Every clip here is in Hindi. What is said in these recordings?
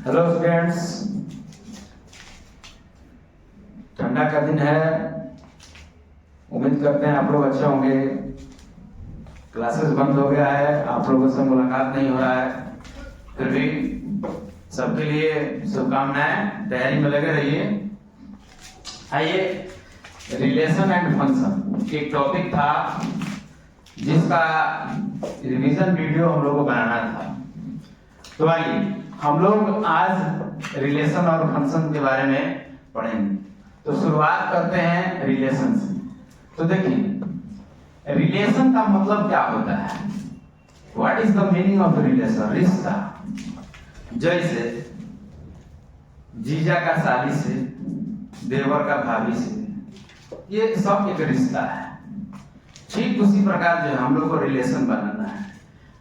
हेलो स्टूडेंट्स, ठंडा का दिन है। उम्मीद करते हैं आप लोग अच्छे होंगे। क्लासेस बंद हो गया है, आप लोगों से मुलाकात नहीं हो रहा है, फिर भी सबके लिए शुभकामनाएं। तैयारी में लगे रहिए। आइए, रिलेशन एंड फंक्शन एक टॉपिक था जिसका रिवीजन वीडियो हम लोग को बनाना था। तो आइए हम लोग आज रिलेशन और फंक्शन के बारे में पढ़ेंगे। तो शुरुआत करते हैं रिलेशन से। तो देखिए, रिलेशन का मतलब क्या होता है? What is the meaning of relation? रिश्ता। जैसे जीजा का साली से, देवर का भाभी से, ये सब एक रिश्ता है। ठीक उसी प्रकार जो हम लोग को रिलेशन बनाना है।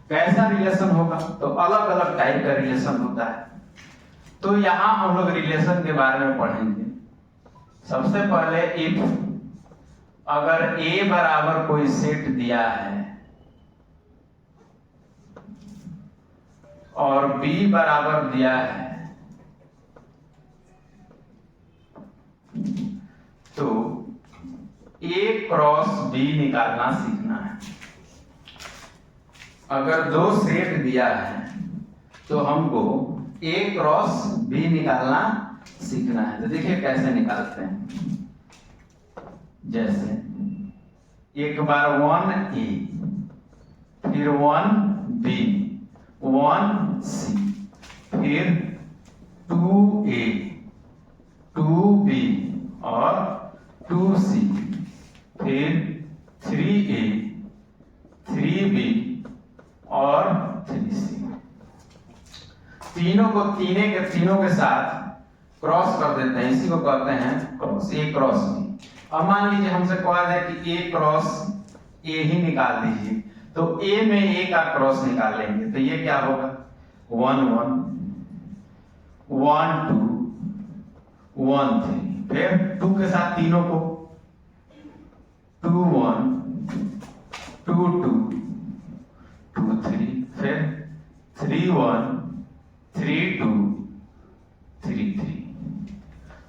कैसा रिलेशन होगा? तो अलग अलग टाइप का रिलेशन होता है। तो यहां हम लोग रिलेशन के बारे में पढ़ेंगे। सबसे पहले इफ अगर A बराबर कोई सेट दिया है और B बराबर दिया है, तो A क्रॉस B निकालना सीखना है। अगर दो सेट दिया है तो हमको A क्रॉस B निकालना सीखना है। तो देखिए कैसे निकालते हैं। जैसे एक बार 1A, फिर 1B, 1C, फिर 2A, 2B और 2C, फिर 3A, 3B और 3C। तीनों के साथ क्रॉस कर देते हैं। इसी को कहते हैं क्रॉस। A cross B। अब मान लीजिए हमसे कहा जाए कि A क्रॉस A ही निकाल दीजिए, तो A में A का क्रॉस निकालेंगे तो ये क्या होगा? 1 1, 1 2, 1 3। फिर 2 के साथ तीनों को 2 1, 2 2, 2 3, फिर 3 1, 3 2, 3 3।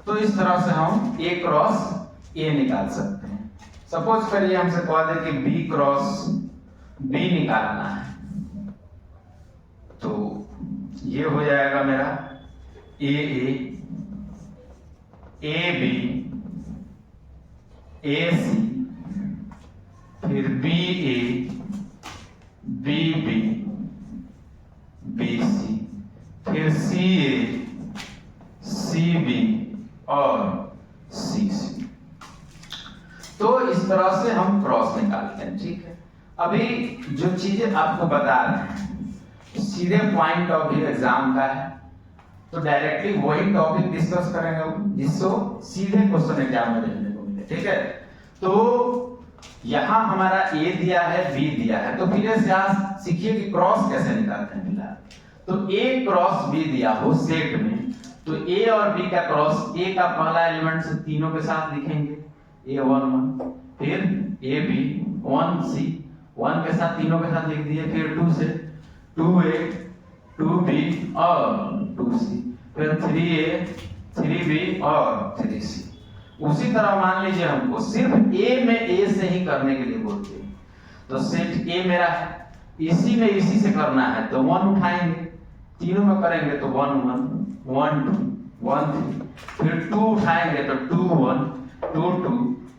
तो इस तरह से हम A क्रॉस A निकाल सकते हैं। सपोज करिए हमसे कहा दे कि B क्रॉस B निकालना है, तो ये हो जाएगा मेरा AA, AB, AC, फिर BA, BB, BC, फिर CA, CB और CC। तो इस तरह से हम क्रॉस निकालते हैं। ठीक है, अभी जो चीजें आपको बता रहे हैं सीधे पॉइंट ऑफ व्यू एग्जाम का है, तो डायरेक्टली वही टॉपिक डिस्कस करेंगे जिसको सीधे क्वेश्चन एग्जाम में देखने को मिले। ठीक है, तो यहां हमारा A दिया है, B दिया है, तो फिर से आप सीखिए कि क्रॉस कैसे निकालते हैं। फिलहाल तो A क्रॉस B दिया हो सेट में, तो A और B का क्रॉस A का पहला एलिमेंट से तीनों के साथ लिखेंगे A 1 1, फिर AB 1C, 1 के साथ तीनों के साथ लिख दिए, फिर 2 से 2A, 2B और 2C, फिर 3A, 3B और 3C। उसी तरह मान लीजिए हमको सिर्फ A में A से ही करने के लिए बोलते हैं, तो सेट A मेरा है, इसी में इसी से करना है, तो 1 उठाएंगे, तीनों में करेंगे तो 1 1, 1 2, 1 3, फिर 2 उठाएंगे तो 2 1, 2 2,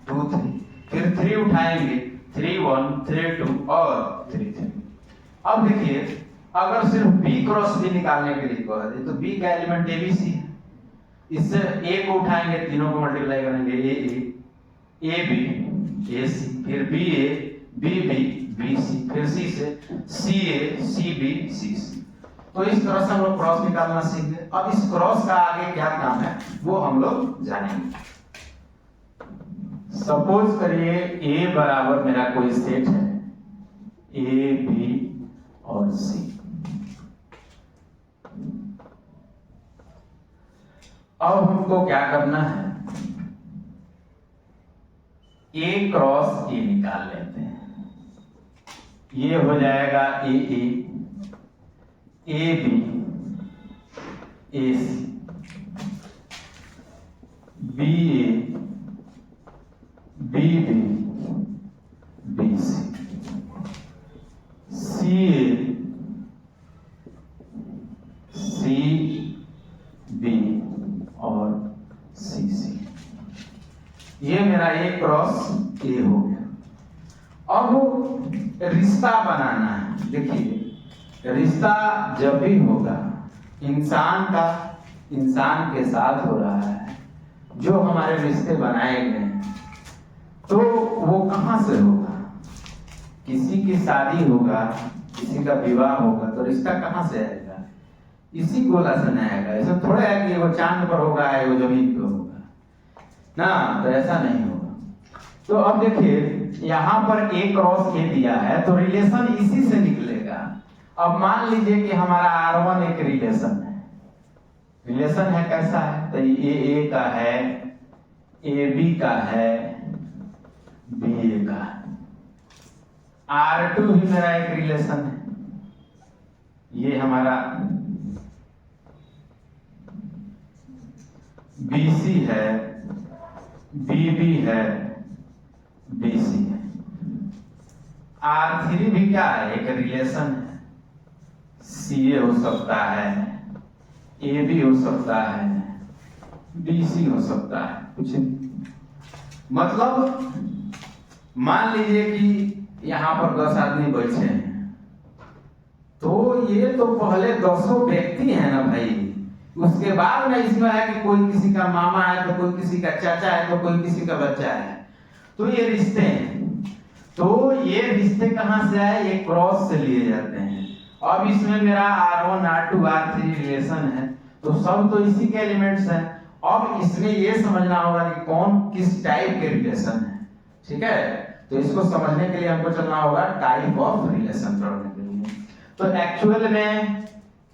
2 3, फिर 3 उठाएंगे 3 1, 3 2 और 3 3। अब देखिए, अगर सिर्फ B क्रॉस B निकालने के लिए कहा जाए तो B का एलिमेंट ABC है। इससे A को उठाएंगे, तीनों को मल्टीप्लाई करेंगे AA, AB, AC, फिर BA, BB, BC, फिर C से CA, CB, CC। तो इस तरह से हम लोग क्रॉस निकालना सीख गए। अब इस क्रॉस का आगे क्या काम है वो हम लोग जानेंगे। सपोज करिए A बराबर मेरा कोई सेट है A, B और C। अब हमको क्या करना है? A क्रॉस A निकाल लेते हैं। ये हो जाएगा AA, AB, AC, BA, BB, BC, CA, CB और CC। ये मेरा A क्रॉस A हो गया। अब रिश्ता बनाना है। देखिए, रिश्ता जब भी होगा इंसान का इंसान के साथ हो रहा है, जो हमारे रिश्ते बनाए गए हैं, तो वो कहाँ से होगा? किसी की शादी होगा, किसी का विवाह होगा, तो रिश्ता कहाँ से आएगा? इसी गोला से नहीं आएगा। ऐसा थोड़ा है कि वो चांद पर होगा, वो जमीन पे होगा ना, तो ऐसा नहीं होगा। तो अब देखिए, यहाँ पर A क्रॉस A दिया है, तो रिलेशन इसी से निकलेगा। अब मान लीजिए कि हमारा R1 एक रिलेशन है। रिलेशन है कैसा है? तो ये A का है, AB का है, BA का है। R2 भी मेरा एक रिलेशन है। ये हमारा BC है, BB है, BC है। R3 भी क्या है? एक रिलेशन है। CA हो सकता है, AB हो सकता है, BC हो सकता है। कुछ मतलब मान लीजिए कि यहाँ पर 10 आदमी बैठे हैं, तो ये तो पहले 10 व्यक्ति हैं ना भाई। उसके बाद में इसमें है कि कोई किसी का मामा है, तो कोई किसी का चाचा है, तो कोई किसी का बच्चा है। तो ये रिश्ते हैं। तो ये रिश्ते कहाँ से आए? ये क्रॉस से लिए जाते हैं। अब इसमें मेरा R1, R2, R3 रिलेशन है, तो सब तो इसी के एलिमेंट्स हैं। अब इसमें ये समझना होगा कि कौन किस टाइप के रिलेशन है। ठीक है, तो इसको समझने के लिए हमको चलना होगा टाइप ऑफ रिलेशन पढ़ने के लिए। तो एक्चुअल में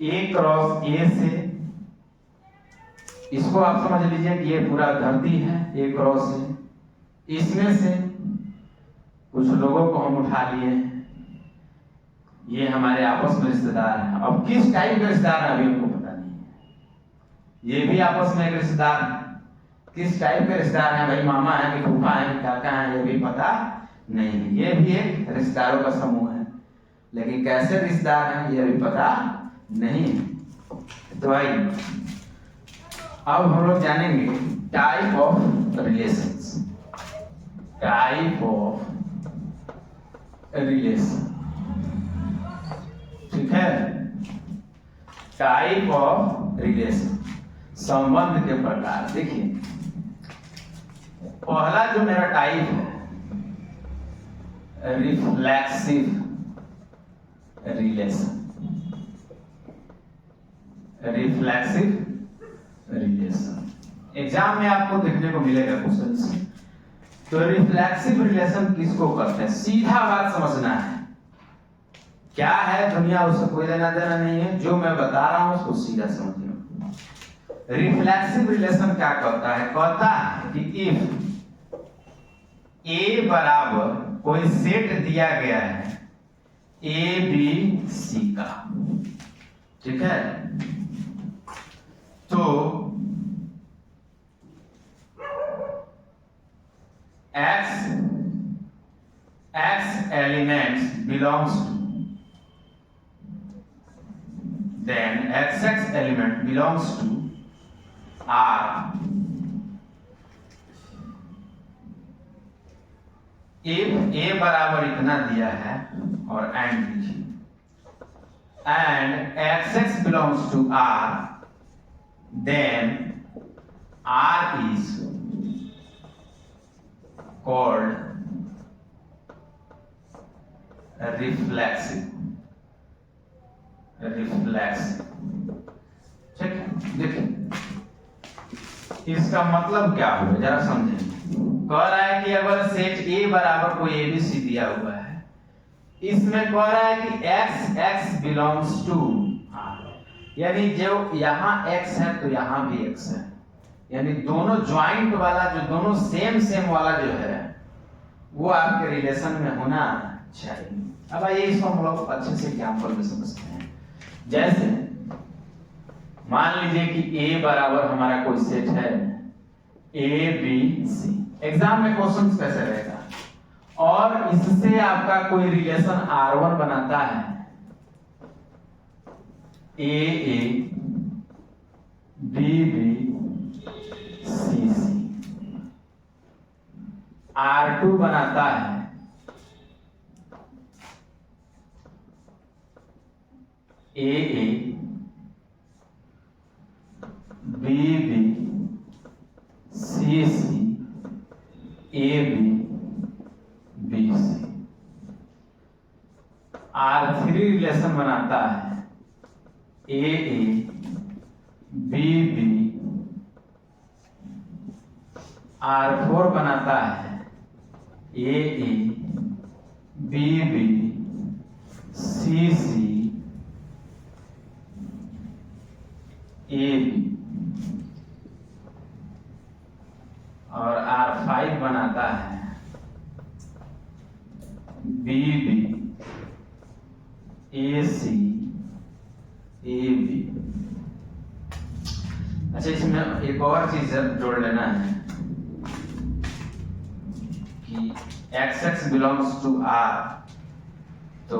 A क्रॉस A से, इसको आप समझ लीजिए कि ये पूरा धरती है, A क्रॉस A। इसमें से कुछ लोगों को हम उठा लिए, ये हमारे आपस में रिश्तेदार हैं। अब किस टाइप के रिश्तेदार हैं अभी हमको पता नहीं है। ये भी आपस में एक रिश्तेदार है। किस टाइप के रिश्तेदार हैं भाई? मामा है कि फूफा है कि काका है, ये भी पता नहीं है। ये भी एक रिश्तेदारों का समूह है, लेकिन कैसे रिश्तेदार हैं ये भी पता नहीं है। तो भाई अब हम लोग जानेंगे type of relations. Type of relation, ठीक है। टाइप ऑफ रिलेशन, संबंध के प्रकार। देखिए, पहला जो मेरा टाइप है, reflexive relation. Reflexive relation exam में आपको देखने को मिलेगा क्वेश्चन से। तो रिफ्लेक्सिव रिलेशन किसको कहते हैं? सीधा बात समझना है, क्या है दुनिया उससे कोई लेना देना नहीं है। जो मैं बता रहा हूं उसको सीधा समझना। रिफ्लेक्सिव रिलेशन क्या कहता है? कहता है कि इफ A बराबर कोई सेट दिया गया है ABC का, ठीक है, तो X elements belongs to, then XX element belongs to R if A बराबर इतना दिया है और एंड लीजिए, and XX belongs to R, then R is called reflexive। ठीक है, देखिए इसका मतलब क्या हुआ जरा समझें। कह रहा है कि अगर सेट A बराबर कोई ABC दिया हुआ है, इसमें कह रहा है कि X बिलोंग्स टू R, यानी जो यहाँ X है तो यहाँ भी X है, यानी दोनों ज्वाइंट वाला, जो दोनों सेम वाला जो है वो आपके रिलेशन में होना चाहिए। अब आइए इसको हम लोग अच्छे से एग्जाम्पल में समझते हैं। जैसे मान लीजिए कि ए बराबर हमारा कोई सेट है ए बी सी। एग्जाम में क्वेश्चन कैसे रहेगा, और इससे आपका कोई रिलेशन R1 बनाता है A B B C C, R2 बनाता है A B B C C, A B B C. R3 relation बनाता है ए बी बी, R4 बनाता है A B B C C, A B, और R5 बनाता है B B A C A B. अच्छा, इसमें एक और चीज जोड़ लेना है कि x बिलोंग्स टू R, तो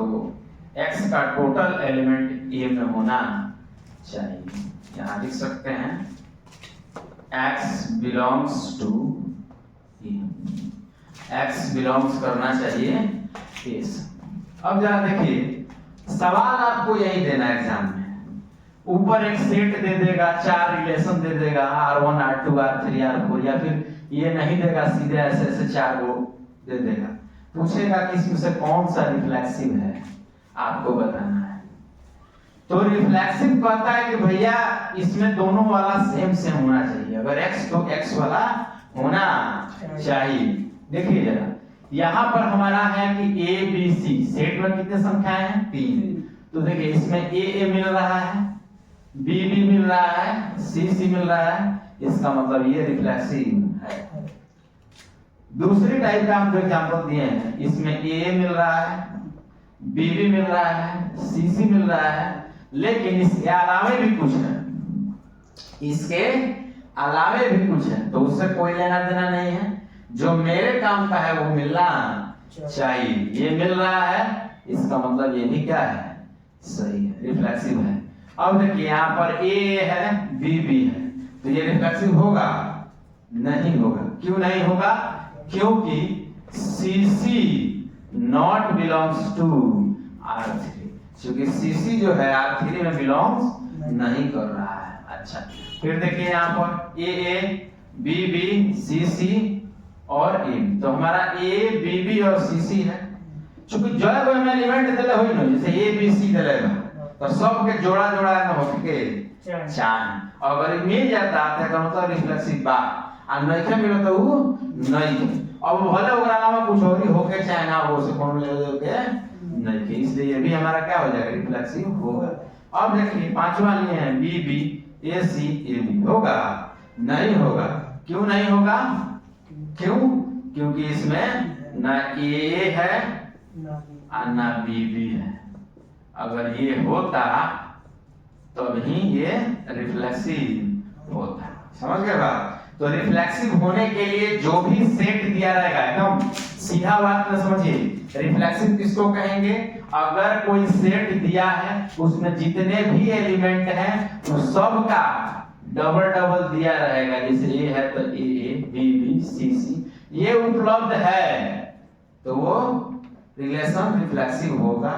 x का टोटल एलिमेंट A में होना चाहिए। यहां लिख सकते हैं x belongs to A, x belongs करना चाहिए A से। अब जरा देखिए, सवाल आपको यही देना है एग्जाम में। ऊपर एक सेट दे देगा, 4 रिलेशन दे देगा, R1 R2 R3 R4, या फिर ये नहीं देगा, सीधे ऐसे ऐसे 4 को दे देगा। पूछेगा कि इसमें से कौन सा रिफ्लेक्सिव है, आपको बताना है। तो रिफ्लेक्सिव कहता है कि भैया इसमें दोनों वाला सेम सेम होना चाहिए। अगर x तो x वाला होना चाहिए। देखिए जरा, यहाँ पर हमारा है कि ए बी सी, सेट में कितने संख्याएं हैं? 3। तो देखिए इसमें ए मिल रहा है, बी बी मिल रहा है, सी सी मिल रहा है, इसका मतलब ये रिफ्लेक्सिव है। दूसरी टाइप का हम जो एग्जांपल दिए हैं, इसमें ए मिल रहा है, बी बी मिल रहा है, सी सी मिल रहा है, लेकिन इसके अलावे भी कुछ है, इसके अलावे भी कुछ है, तो उससे कोई लेना देना नहीं है। जो मेरे काम का है वो मिलना चाहिए। ये मिल रहा है, इसका मतलब ये भी क्या है? सही है, रिफ्लेक्सिव है। अब देखिए यहाँ पर ए है, बी बी है, तो ये रिफ्लेक्सिव होगा? नहीं होगा। क्यों नहीं होगा? क्योंकि सी सी नॉट बिलोंग्स टू R3, क्योंकि सी सी जो है R3 में बिलोंग्स नहीं कर रहा है। अच्छा, फिर देखिए यहाँ पर ए बी बी सी सी और ए, तो हमारा ए बी बी और सी सी है। चूंकि जो है वो एलिमेंट दिले हुई ना, जैसे ए बी सी दिलेगा, तो सब के जोड़ा जोड़ा न होके चान, अगर मिल जाता है तो मतलब रिफ्लेक्सिव बा, आ नहीं मिलो तो वो नहीं। अब भले ओकरा अलावा कुछ और ही होके चाहे ना हो, से कौन ले के नहीं के, इसलिए ये भी हमारा क्या हो जाएगा? रिफ्लेक्सिव होगा। अब देखिए पांचवा लिए हैं B B A C A B, होगा? नहीं होगा। क्यों नहीं होगा? क्यों? क्योंकि इसमें ना ए है और ना बी बी है। अगर ये होता तभी ये रिफ्लेक्सिव होता। समझ गए बात? तो रिफ्लेक्सिव होने के लिए जो भी सेट दिया रहेगा, एकदम सीधा बात में समझिए, रिफ्लेक्सिव किसको कहेंगे? अगर कोई सेट दिया है, उसमें जितने भी एलिमेंट हैं उस सब का डबल डबल दिया रहेगा। जैसे ए है तो ए बी बी सी सी, ये उपलब्ध है तो वो रिलेशन रिफ्लेक्सिव होगा।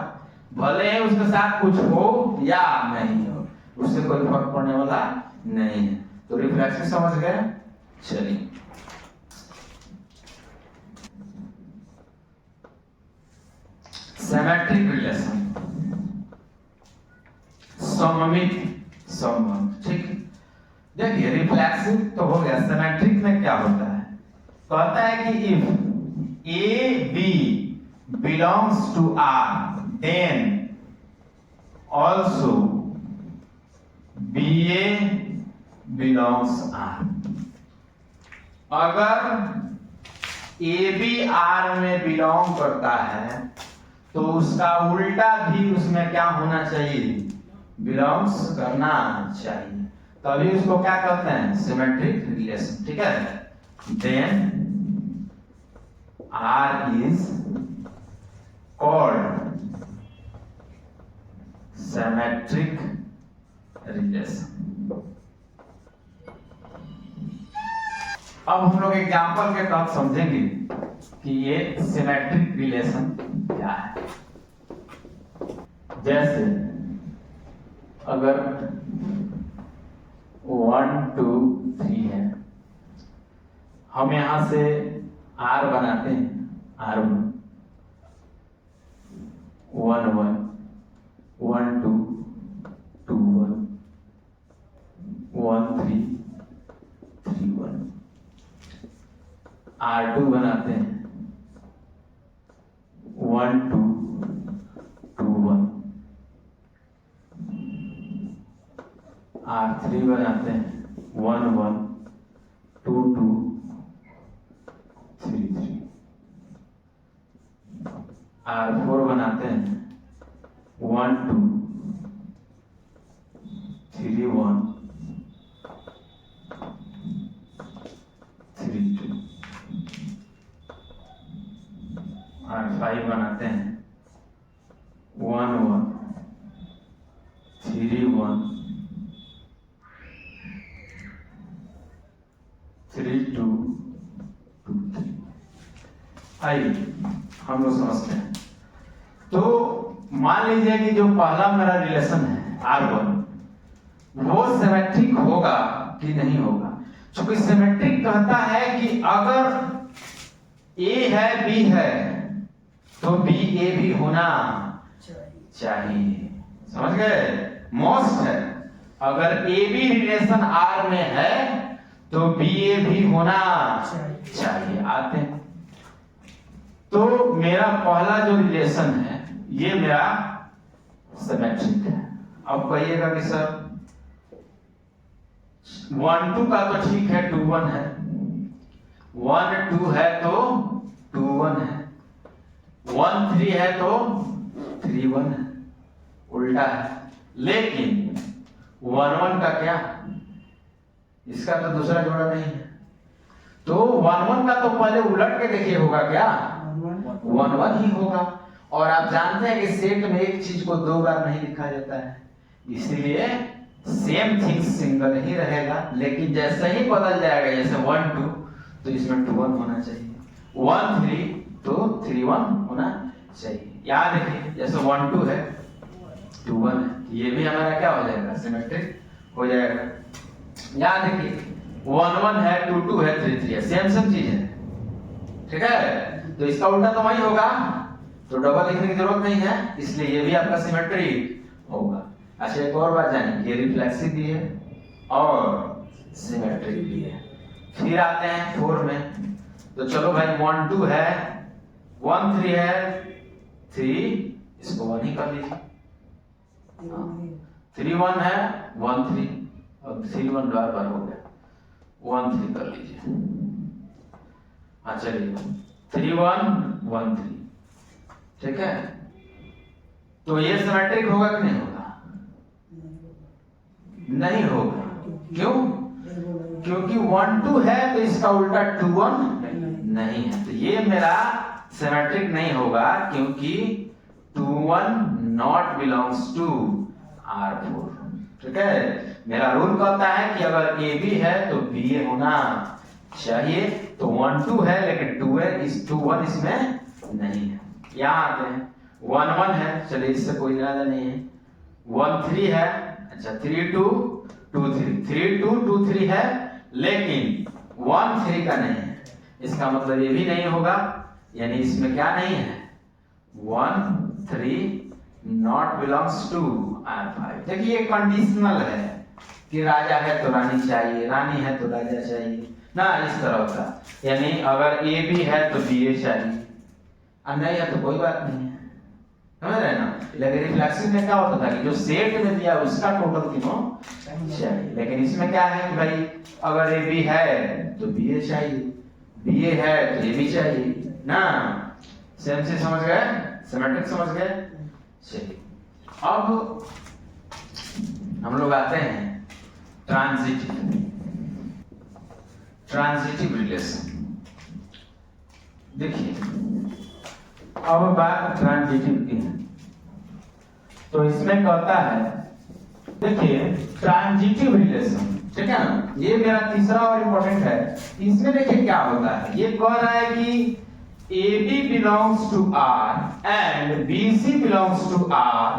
भले ही उसके साथ कुछ हो या नहीं हो, उससे कोई फर्क पड़ने वाला नहीं है। तो रिफ्लेक्सिव समझ गए? चलिए सिमेट्रिक रिलेशन, सममित संबंध। ठीक, देखिए रिफ्लेक्सिव तो हो गया। सिमेट्रिक में क्या होता है? कहता है कि if A B belongs to R then also B A belongs R. अगर ए बी आर में बिलोंग करता है तो उसका उल्टा भी उसमें क्या होना चाहिए? बिलोंग्स करना चाहिए। तभी उसको क्या कहते हैं, सिमेट्रिक रिलेशन, ठीक है। Then R is called symmetric relation। अब हम लोग एग्जाम्पल के तहत समझेंगे कि ये सिमेट्रिक रिलेशन क्या है। जैसे अगर 1 2 3 है, हम यहां से R बनाते हैं, R1 1 1 1 2 2 1 1 3 3 1। R2 बनाते हैं 1 2 2 1। R3 बनाते हैं 1 1 2 2 3 3। R4 बनाते हैं 1 2 3 1 3 2। R5 बनाते हैं 1 1 3 1 3 2 2 3। आइए हम लोग समझते हैं। तो मान लीजिए कि जो पहला मेरा रिलेशन है R1, वो सिमेट्रिक होगा कि नहीं होगा। क्योंकि सिमेट्रिक कहता है कि अगर A है B है तो B A भी होना चाहिए। समझ गए? मोस्ट है, अगर A B रिलेशन R में है तो B A भी होना चाहिए। आते हैं तो मेरा पहला जो रिलेशन है ये मेरा सिमेट्रिक है। अब कहिएगा कि सर 1 2 का तो ठीक है, 2 1 है, 1 2 है तो 2 1 है, 1 3 है तो 3 1 है, उल्टा है। लेकिन 1 1 का क्या, इसका तो दूसरा जोड़ा नहीं है, तो 1 1 का तो पहले उलट के देखिए होगा क्या, 1 1 ही होगा। और आप जानते हैं कि सेट में एक चीज को दो बार नहीं लिखा जाता है, इसलिए सेम थिंग सिंगल ही रहेगा। लेकिन जैसे ही बदल जाएगा, जैसे 1 2 तो इसमें 2 1 होना चाहिए, 1 3 तो 3 1 होना चाहिए। याद रखिए जैसे 1 2 है 2 1 है, ये भी हमारा क्या हो जाएगा, सिमेट्रिक हो जाएगा। याद रखिए 1 1 है 2 2 है 3 3 है, सेम चीज है, ठीक है। तो इसका उल्टा तो वही होगा, तो डबल लिखने की जरूरत नहीं है, इसलिए ये भी आपका सिमेट्रिक होगा। अच्छा एक और बात जानिए, ये रिफ्लेक्सिव भी है और सिमेट्रिक भी है। फिर आते हैं 4 में, तो चलो भाई 1 2 है 1 3 है 3, इसको 1 ही कर लीजिए। 3 1 है 1 3 और 3 1 बार हो गया, 1 3 कर लीजिए। हाँ चलिए 3 1 1 3, ठीक है। तो ये सिमेट्रिक होगा कि नहीं होगा, नहीं होगा। क्यों? क्योंकि 1 2 है तो इसका उल्टा 2 1 नहीं है, तो ये मेरा सिमेट्रिक नहीं होगा, क्योंकि 2 1 नॉट बिलोंग्स टू R4, ठीक है। मेरा रूल कहता है कि अगर A B है तो B A होना चाहिए। तो 1 2 है लेकिन 2 1 इसमें नहीं है। यहाँ आते हैं 1 1 है, चलिए इससे कोई लेना नहीं है। 1 3 है, अच्छा 3 2 2 3 3 2 2 3 है, लेकिन 1 3 का नहीं है, इसका मतलब ये भी नहीं होगा, यानी इसमें क्या नहीं है, 1 3 नॉट बिलोंग्स टू R5। देखिए कंडीशनल है कि राजा है तो रानी चाहिए, रानी है तो राजा चाहिए ना, इस तरह का। यानी अगर A B है तो B A चाहिए, और नहीं है तो कोई बात नहीं है, समझ रहे ना। लेकिन रिफ्लेक्सिव में क्या होता था कि जो सेट में दिया उसका टोटल तीनों चाहिए, लेकिन इसमें क्या है कि भाई अगर A B है तो B A चाहिए, B A है तो A B चाहिए ना। सेम से समझ गए, सिमेट्रिक समझ गए। चलिए अब हम लोग आते हैं ट्रांजिटिव रिलेशन। देखिए अब बात ट्रांजिटिव की है, तो इसमें कहता है, देखिए ट्रांजिटिव रिलेशन, ठीक है ना, ये मेरा तीसरा और इंपॉर्टेंट है। इसमें देखिए क्या होता है, ये कह रहा है कि AB belongs to R and BC belongs to R,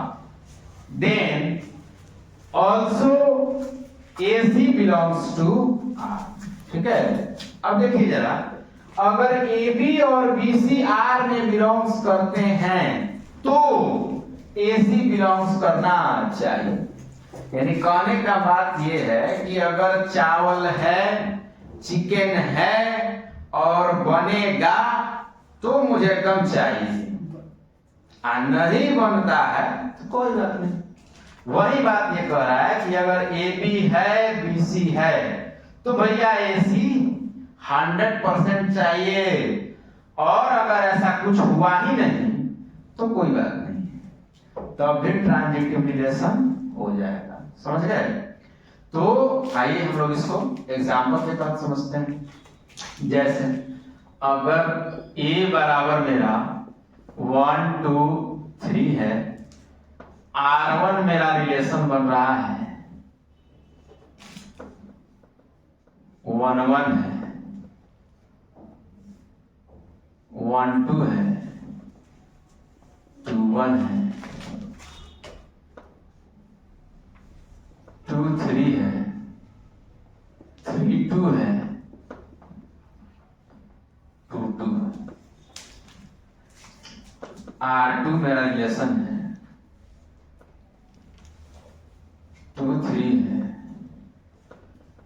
then also AC belongs to R, ठीक है। अब देखिए जरा, अगर AB और BC R में बिलोंग्स करते हैं तो AC बिलोंग्स करना चाहिए। यानी कहने का बात यह है कि अगर चावल है, चिकन है और बनेगा तो मुझे कम चाहिए, नहीं बनता है तो कोई बात नहीं। वही बात ये कह रहा है कि अगर AB है, BC है तो भैया AC 100% चाहिए, और अगर ऐसा कुछ हुआ ही नहीं तो कोई बात नहीं, तब भी ट्रांजिटिव रिलेशन हो जाएगा। समझ गए? तो आइए हम लोग इसको एग्जाम्पल के तहत समझते हैं। जैसे अगर A बराबर मेरा 1 2 3 है, R1 मेरा रिलेशन बन रहा है 1 1 है, 1 2 है, 2 1 है, 2 3 है, 3 2 है, 2 2 है। R2 मेरा रिलेशन है 2 3 है,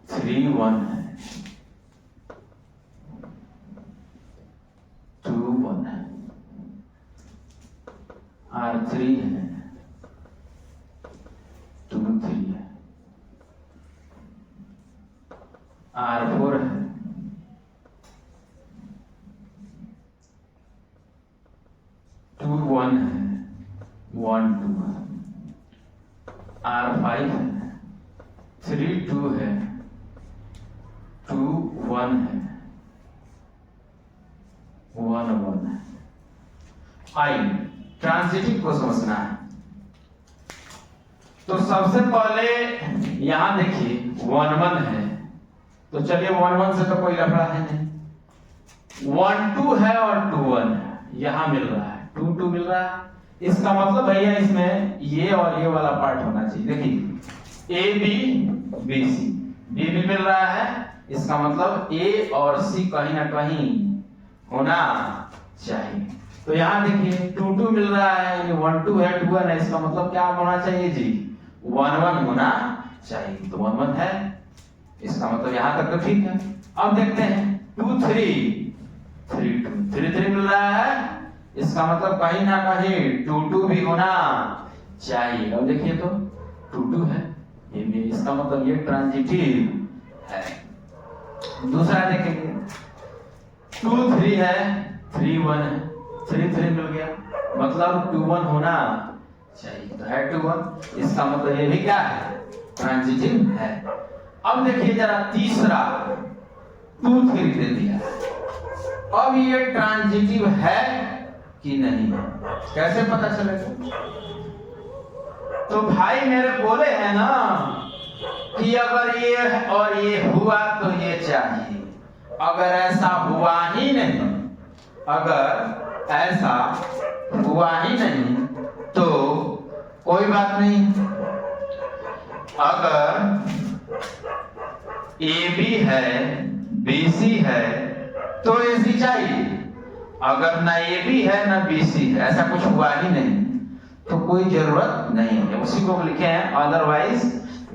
3 1 है, 2 1 है, R3 है, 2 3 है, R4 है, 2 1 है, 1 2 है, R5 है, 3 2 है, 2 1 है, 1 1 है। आइए ट्रांजिटिव को समझना है, तो सबसे पहले यहां देखिए 1 1 है, तो चलिए 1 1 से तो कोई लफड़ा है नहीं, 1 2 है और 2 1 है, यहां मिल रहा है 2 2 मिल रहा है। इसका मतलब भैया इसमें ये और ये वाला पार्ट होना चाहिए। देखिए A B B C, B भी मिल रहा है, इसका मतलब A और C कहीं ना कहीं होना चाहिए। तो यहाँ देखिए 2 2 मिल रहा है, यानी 1 2 है, 2 1 है, इसका मतलब क्या होना चाहिए जी, 1 1 होना चाहिए। तो 1 1 है, इसका मतलब यहाँ तक तो ठीक है। अब देखते हैं 2 3 3 2 3 3 मिल रहा है, इसका मतलब कहीं ना कहीं 2 2 भी होना चाहिए। अब देखिए तो 2 2 है, ये भी, इसका मतलब ये ट्रांजिटिव है। दूसरा देखेंगे 2 3 है, 3 1 है, 3 3 मिल गया, मतलब 2 1 होना चाहिए, तो है 2 1, इसका मतलब ये भी क्या है, ट्रांजिटिव है। अब देखिए जरा तीसरा 2 3 दे दिया, अब ये ट्रांजिटिव है कि नहीं, कैसे पता चलेगा? तो भाई मेरे बोले हैं ना कि अगर ये और ये हुआ तो ये चाहिए, अगर ऐसा हुआ ही नहीं, अगर ऐसा हुआ ही नहीं तो कोई बात नहीं। अगर AB है, BC है तो AC चाहिए, अगर ना AB है ना BC है, ऐसा कुछ हुआ ही नहीं तो कोई जरूरत नहीं है, उसी को लिखे हैं अदरवाइज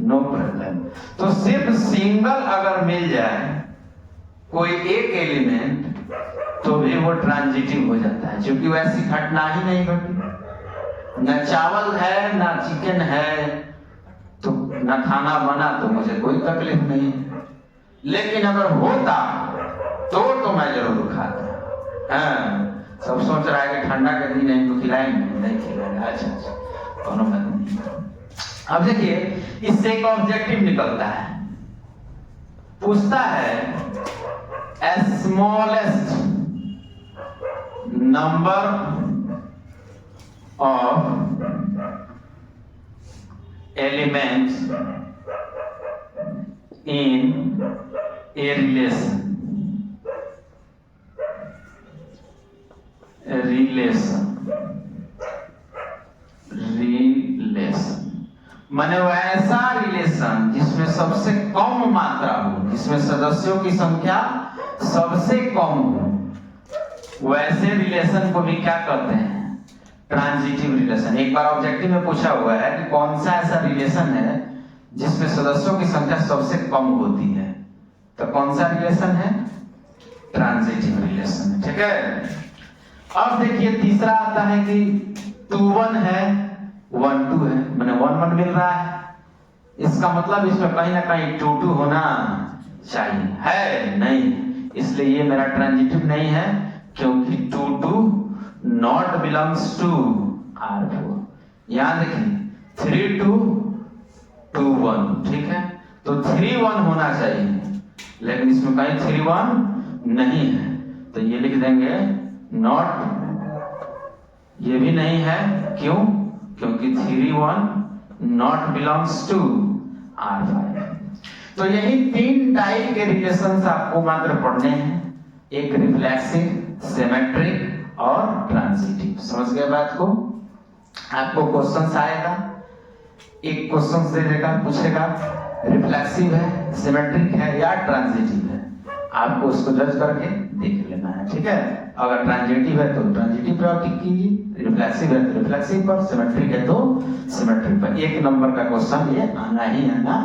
नो प्रॉब्लम। तो सिर्फ सिंगल अगर मिल जाए कोई एक एलिमेंट तो भी वो ट्रांजिटिव हो जाता है, क्योंकि वैसी घटना ही नहीं घटी, न चावल है ना चिकन है, तो न खाना बना तो मुझे कोई तकलीफ नहीं, लेकिन अगर होता तो मैं जरूर खाता। हाँ, सब सोच रहा है कि ठंडा के दिन इनको खिलाएंगे, नहीं खिलाएंगे, अच्छा कोनो बात नहीं। अब देखिए इससे एक ऑब्जेक्टिव निकलता है, पूछता है smallest number of elements in a relation माने वो ऐसा रिलेशन जिसमें सबसे कम मात्रा हो, जिसमें सदस्यों की संख्या सबसे कम हो, वैसे रिलेशन को भी क्या कहते हैं? Transitive relation. एक बार ऑब्जेक्टिव में पूछा हुआ है कि कौन सा ऐसा रिलेशन है जिसमें सदस्यों की संख्या सबसे कम होती है, तो कौन सा रिलेशन है? Transitive relation. ठीक है। अब देखिए तीसरा आता है कि 2 1 है 1 2 है, मैंने 1 1 मिल रहा है, इसका मतलब इसमें कहीं ना कहीं 2 2 होना चाहिए, है नहीं, इसलिए ये मेरा ट्रांजिटिव नहीं है, क्योंकि 2 2 नॉट बिलोंग्स टू R4। यहां देखिए 3 2 2 1, ठीक है, तो 3 1 होना चाहिए, लेकिन इसमें कहीं 3 1 नहीं है, तो ये लिख देंगे नॉट, ये भी नहीं है, क्यों? क्योंकि 3 1 नॉट बिलोंग्स टू R5। तो यही 3 टाइप के रिलेशंस आपको मात्र पढ़ने हैं, एक रिफ्लेक्सिव, सिमेट्रिक और ट्रांजिटिव। समझ गए बात को? आपको क्वेश्चंस आएगा, एक क्वेश्चंस दे देगा, पूछेगा रिफ्लेक्सिव है, सिमेट्रिक है या ट्रांजिटिव है, आपको उसको जज करके देख लेना है। ठीक है। अगर ट्रांजिटिव है तो ट्रांजिटिव पर टिक कीजिए, रिफ्लेक्सिव है तो रिफ्लेक्सिव पर, सिमेट्रिक है तो सिमेट्रिक पर। 1 नंबर का क्वेश्चन ये आना ही आना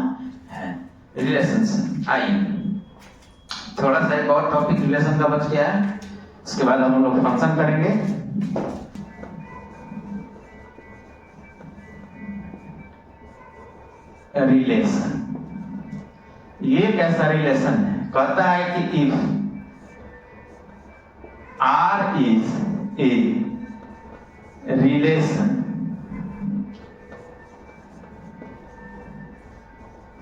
है। रिलेशंस आइए, थोड़ा सा एक और टॉपिक रिलेशन का बच गया है, इसके बाद हम लोग फंक्शन करेंगे। रिलेशन, ये कैसा रिलेशन है? कहता है कि if R is a relation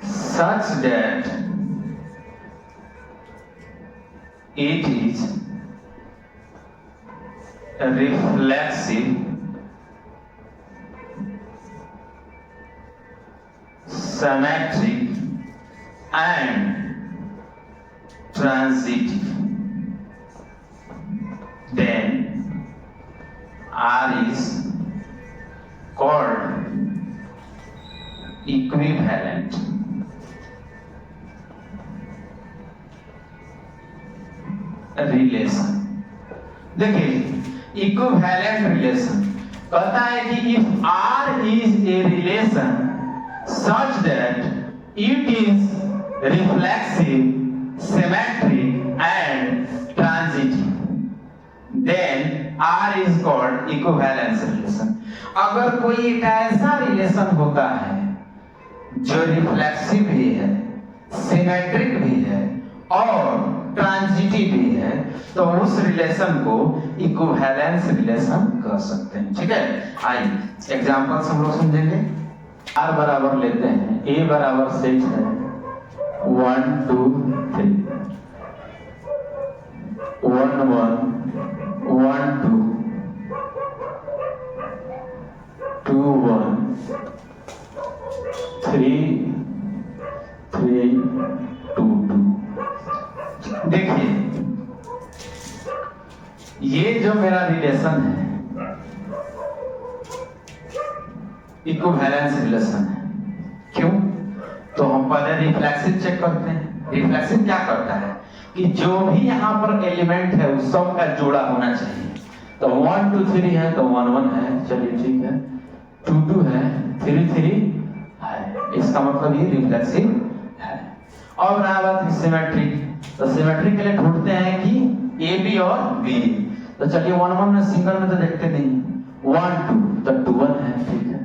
such that it is reflexive, symmetric and transitive, then R is called equivalent relation. देखिए इक्विवेलेंट रिलेशन कहता है कि if R is a relation such that it is reflexive, symmetric and transitive, then R is called equivalence relation। अगर कोई एक ऐसा रिलेशन होता है जो रिफ्लेक्सिव भी है, सिमेट्रिक भी है और ट्रांजिटिव भी है, तो उस रिलेशन को इक्विवेलेंस रिलेशन कह सकते हैं। ठीक है। आइए एग्जांपल्स हम लोग समझेंगे। R बराबर लेते हैं, A बराबर सेट है 1 2 3, 1 1 1 2 2 1 3 3 2 2। देखिए ये जो मेरा रिलेशन है इक्विवेलेंस रिलेशन है। क्यों? तो हम पहले रिफ्लेक्सिव चेक करते हैं। रिफ्लेक्सिव क्या करता है कि जो भी यहाँ पर एलिमेंट है उस सब का जोड़ा होना चाहिए। तो 1 2 3 है तो 1 1 है, चलिए ठीक है, 2 2 है, 3 3 है, इसका मतलब ये रिफ्लेक्सिव है। और रहा बात सिमेट्रिक, तो सिमेट्रिक के लिए ढूंढते हैं कि ए बी और बी। तो चलिए 1 1 में सिंगल में तो देखते नहीं, 1 2 तो 2 1 है, ठीक है,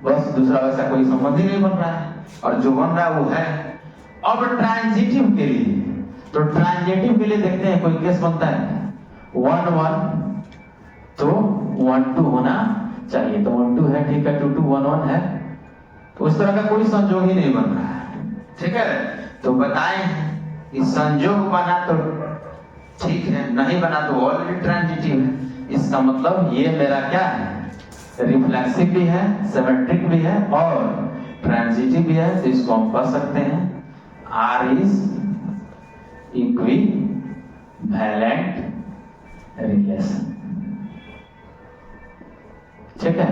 बस दूसरा वैसा कोई संबंध ही नहीं बन रहा है, और जो बन रहा है वो है। अब ट्रांजिटिव के लिए, तो ट्रांजिटिव के लिए देखते हैं कोई केस बनता है 1 1 तो 1 2 होना चाहिए, तो 1 2 है, ठीक है, 2 2 1 1 है, तो उस तरह का कोई संजोग ही नहीं बन रहा है। ठीक है। तो बताएं कि संजोग बना तो ठीक है, नहीं बना तो ऑलरेडी ट्रांजिटिव है। इसका मतलब ये मेरा क्या है, रिफ्लेक्सिव भी है, सिमेट्रिक भी है और ट्रांजिटिव भी है। तो इसको हम कह सकते हैं R इज इक्विवेलेंट रिलेशन। ठीक है,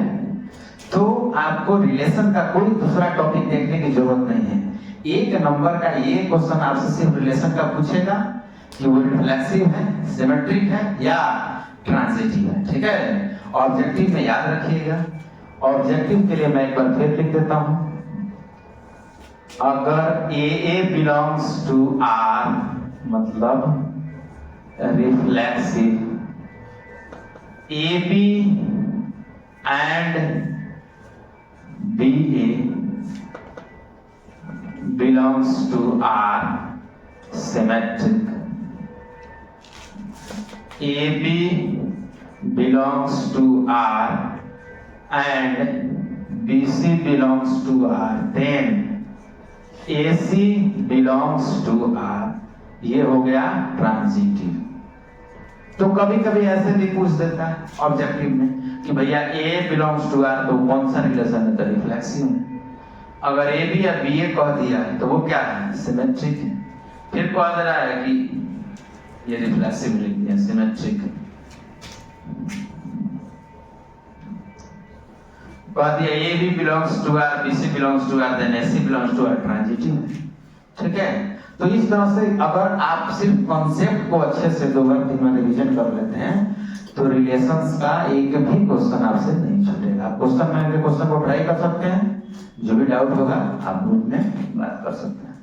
तो आपको रिलेशन का कोई दूसरा टॉपिक देखने की जरूरत नहीं है। एक नंबर का ये क्वेश्चन आपसे सिर्फ रिलेशन का पूछेगा कि वो रिफ्लेक्सिव है, सिमेट्रिक है या ट्रांजिटिव है। ठीक है, ऑब्जेक्टिव में याद रखिएगा। ऑब्जेक्टिव के लिए मैं एक बार फिर लिख देता हूं, अगर AA बिलोंग्स टू R मतलब reflexive, AB and BA belongs to R symmetric, AB belongs to R and BC belongs to R, then AC belongs to R। ये हो गया ट्रांजिटिव। तो कभी कभी ऐसे भी पूछ देता है ऑब्जेक्टिव में कि भैया A belongs to R तो कौन सा रिलेशन है, तो रिफ्लेक्सिव है। अगर A B या BA कह दिया है तो वो क्या है, सिमेट्रिक है। फिर कह दे रहा है कि ये रिफ्लेक्सिव लिख दिया, सिमेट्रिक है। कह दिया A B belongs to R, BC belongs to R, then AC belongs to R, transitive. ठीक है, तो इस तरह से अगर आप सिर्फ कॉन्सेप्ट को अच्छे से 2 बार 3 बार रिवीजन कर लेते हैं तो रिलेशंस का एक भी क्वेश्चन आपसे नहीं छूटेगा। आप क्वेश्चन बैंक के क्वेश्चन को ट्राई कर सकते हैं, जो भी डाउट होगा आप ग्रुप में बात कर सकते हैं।